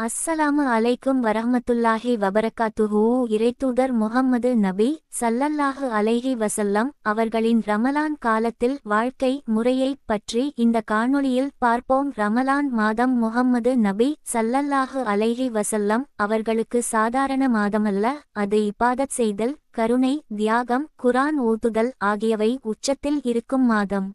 அஸ்ஸலாமு அலைக்கும் வரஹ்மத்துல்லாஹி வபரகாத்துஹு. இறைத்தூதர் முஹம்மது நபி ஸல்லல்லாஹு அலைஹி வஸல்லம் அவர்களின் ரமலான் காலத்தில் வாழ்க்கை முறையைப் பற்றி இந்த காணொளியில் பார்ப்போம். ரமலான் மாதம் முஹம்மது நபி ஸல்லல்லாஹு அலைஹி வஸல்லம் அவர்களுக்கு சாதாரண மாதமல்ல, அது இபாதத் செய்தல், கருணை, தியாகம், குர்ஆன் ஓதுதல் ஆகியவை உச்சத்தில் இருக்கும் மாதம்.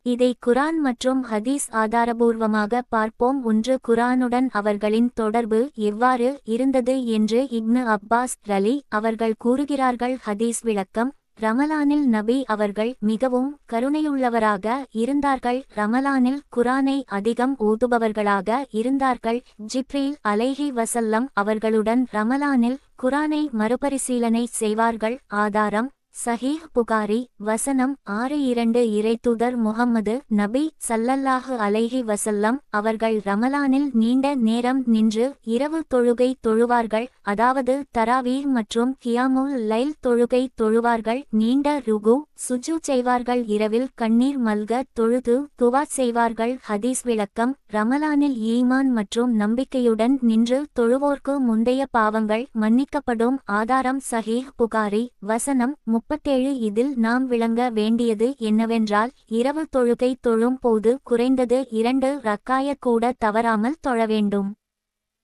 இதை குர்ஆன் மற்றும் ஹதீஸ் ஆதாரபூர்வமாக பார்ப்போம். ஒன்று, குர்ஆனுடன் அவர்களின் தொடர்பு எவ்வாறு இருந்தது என்று இப்னு அப்பாஸ் ரலி அவர்கள் கூறுகிறார்கள். ஹதீஸ் விளக்கம்: ரமலானில் நபி அவர்கள் மிகவும் கருணையுள்ளவராக இருந்தார்கள். ரமலானில் குர்ஆனை அதிகம் ஓதுபவர்களாக இருந்தார்கள். ஜிப்ரீல் அலைஹி வஸல்லம் அவர்களுடன் ரமலானில் குர்ஆனை மறுபரிசீலனை செய்வார்கள். ஆதாரம்: சஹீஹ் புகாரி. வசனம் 6:2 இறைத்தூதர் முஹம்மது நபி ஸல்லல்லாஹு அலைஹி வஸல்லம் அவர்கள் ரமலானில் நீண்ட நேரம் நின்று இரவு தொழுகை தொழுவார்கள், அதாவது தராவீஹ் மற்றும் கியாமுல் லைல் தொழுகை தொழுவார்கள். நீண்ட ருகு சுஜூத் செய்வார்கள். இரவில் கண்ணீர் மல்க தொழுது துவா செய்வார்கள். ஹதீஸ் விளக்கம்: ரமலானில் ஈமான் மற்றும் நம்பிக்கையுடன் நின்று தொழுவோர்க்கு முந்தைய பாவங்கள் மன்னிக்கப்படும். ஆதாரம்: சஹீஹ் புகாரி. வசனம் 37 இதில் நாம் விளங்க வேண்டியது என்னவென்றால், இரவு தொழுகை தொழும் போது குறைந்தது 2 ரக்காயத் கூட தவறாமல் தொழ வேண்டும்.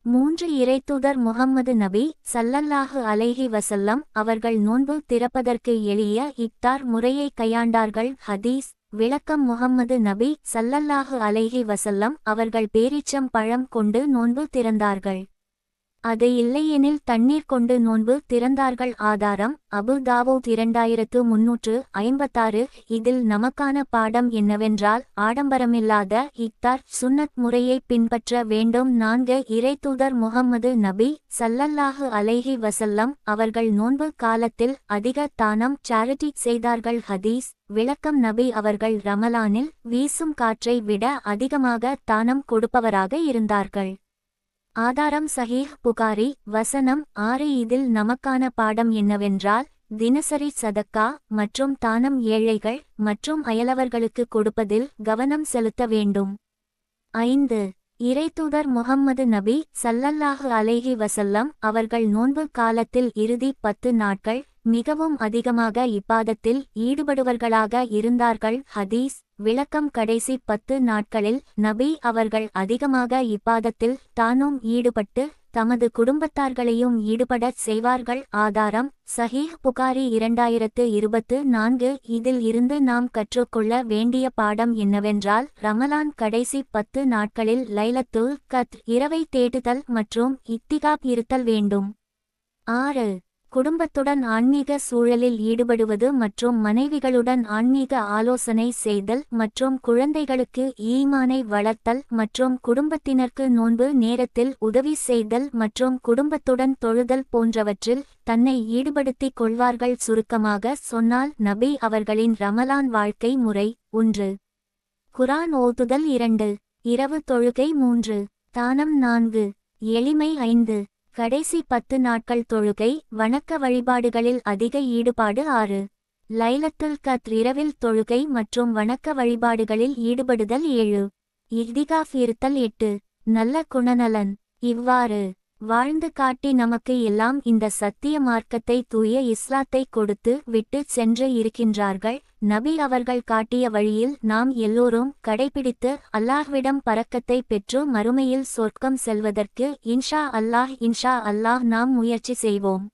3, இறைத்தூதர் முஹம்மது நபி ஸல்லல்லாஹு அலைஹி வஸல்லம் அவர்கள் நோன்பு திறப்பதற்கு எளிய இஃப்தார் முறையை கையாண்டார்கள். ஹதீஸ் விளக்கம்: முஹம்மது நபி ஸல்லல்லாஹு அலைஹி வஸல்லம் அவர்கள் பேரீச்சம் பழம் கொண்டு நோன்பு திறந்தார்கள். அது இல்லையெனில் தண்ணீர் கொண்டு நோன்பு திறந்தார்கள். ஆதாரம்: அபு தாவூத் 2356. இதில் நமக்கான பாடம் என்னவென்றால், ஆடம்பரமில்லாத இஃப்தார் சுன்னத் முறையை பின்பற்ற வேண்டும். 4, இறைத்தூதர் முஹம்மது நபி ஸல்லல்லாஹு அலைஹி வஸல்லம் அவர்கள் நோன்பு காலத்தில் அதிக தானம் சேரிட்டி செய்தார்கள். ஹதீஸ் விளக்கம்: நபி அவர்கள் ரமலானில் வீசும் காற்றை விட அதிகமாக தானம் கொடுப்பவராக இருந்தார்கள். ஆதாரம்: சஹீஹ் புகாரி. வசனம் 6 இதில் நமக்கான பாடம் என்னவென்றால், தினசரி சதக்கா மற்றும் தானம் ஏழைகள் மற்றும் அயலவர்களுக்கு கொடுப்பதில் கவனம் செலுத்த வேண்டும். 5, இறைத்தூதர் முஹம்மது நபி ஸல்லல்லாஹு அலைஹி வஸல்லம் அவர்கள் நோன்பு காலத்தில் இறுதி 10 நாட்கள் மிகவும் அதிகமாக இபாதத்தில் ஈடுபடுவர்களாக இருந்தார்கள். ஹதீஸ் விளக்கம்: கடைசி 10 நாட்களில் நபி அவர்கள் அதிகமாக இபாதத்தில் தானும் ஈடுபட்டு தமது குடும்பத்தார்களையும் ஈடுபடச் செய்வார்கள். ஆதாரம்: சஹீஹ் புகாரி 2024. இதில் இருந்து நாம் கற்றுக்கொள்ள வேண்டிய பாடம் என்னவென்றால், ரமலான் கடைசி 10 நாட்களில் லைலத்துல் கத்ர் இரவை தேடுதல் மற்றும் இத்திகாப் இருத்தல் வேண்டும். 6, குடும்பத்துடன் ஆன்மீக சூழலில் ஈடுபடுவது மற்றும் மனைவிகளுடன் ஆன்மீக ஆலோசனை செய்தல் மற்றும் குழந்தைகளுக்கு ஈமானை வளர்த்தல் மற்றும் குடும்பத்தினருக்கு நோன்பு நேரத்தில் உதவி செய்தல் மற்றும் குடும்பத்துடன் தொழுதல் போன்றவற்றில் தன்னை ஈடுபடுத்திக் கொள்வார்கள். சுருக்கமாக சொன்னால், நபி அவர்களின் ரமலான் வாழ்க்கை முறை: 1, குர்ஆன் ஓதுதல்; 2, இரவு தொழுகை; 3, தானம்; 4, எளிமை; 5, கடைசி 10 நாட்கள் தொழுகை வணக்க வழிபாடுகளில் அதிக ஈடுபாடு; 6, லைலத்துல் கத்ர் இரவில் தொழுகை மற்றும் வணக்க வழிபாடுகளில் ஈடுபடுதல்; 7, இஹ்திகாஃப் இருத்தல்; 8, நல்ல குணநலன். இவ்வாறு வாழ்ந்து காட்டி நமக்கு எல்லாம் இந்த சத்திய மார்க்கத்தை, தூய இஸ்லாத்தை கொடுத்து விட்டு சென்று இருக்கின்றார்கள். நபி அவர்கள் காட்டிய வழியில் நாம் எல்லோரும் கடைபிடித்து அல்லாஹ்விடம் பரக்கத்தை பெற்று மறுமையில் சொர்க்கம் செல்வதற்கு இன்ஷா அல்லாஹ் நாம் முயற்சி செய்வோம்,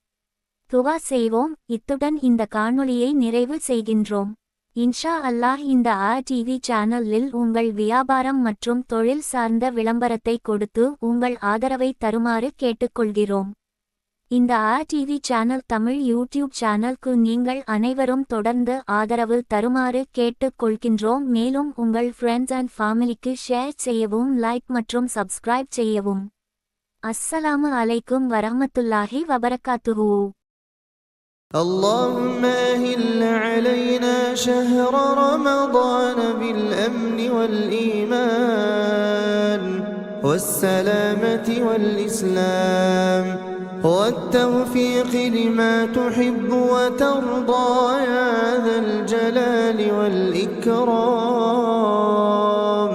துவா செய்வோம். இத்துடன் இந்த காணொளியை நிறைவு செய்கின்றோம். இன்ஷா அல்லாஹ் இந்த டிவி சேனலில் உங்கள் வியாபாரம் மற்றும் தொழில் சார்ந்த விளம்பரத்தை கொடுத்து உங்கள் ஆதரவை தருமாறு கேட்டுக்கொள்கிறோம். இந்த டிவி சேனல் தமிழ் யூடியூப் சேனலுக்கு நீங்கள் அனைவரும் தொடர்ந்து ஆதரவு தருமாறு கேட்டுக்கொள்கின்றோம். மேலும் உங்கள் ஃப்ரெண்ட்ஸ் அண்ட் ஃபேமிலிக்கு ஷேர் செய்யவும், லைக் மற்றும் சப்ஸ்கிரைப் செய்யவும். அஸ்ஸலாமு அலைக்கும் வரஹ்மத்துல்லாஹி வபரகாத்துஹு. اللهم أهل علينا شهر رمضان بالأمن والإيمان والسلامة والإسلام والتوفيق لما تحب وترضى يا ذا الجلال والإكرام.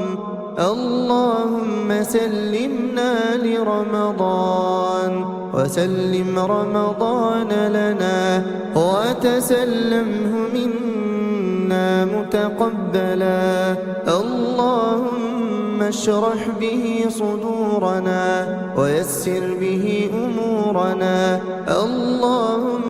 اللهم سلمنا لرمضان وسلم رمضان لنا وتسلمه منا متقبلا اللهم اشرح به صدورنا ويسر به أمورنا اللهم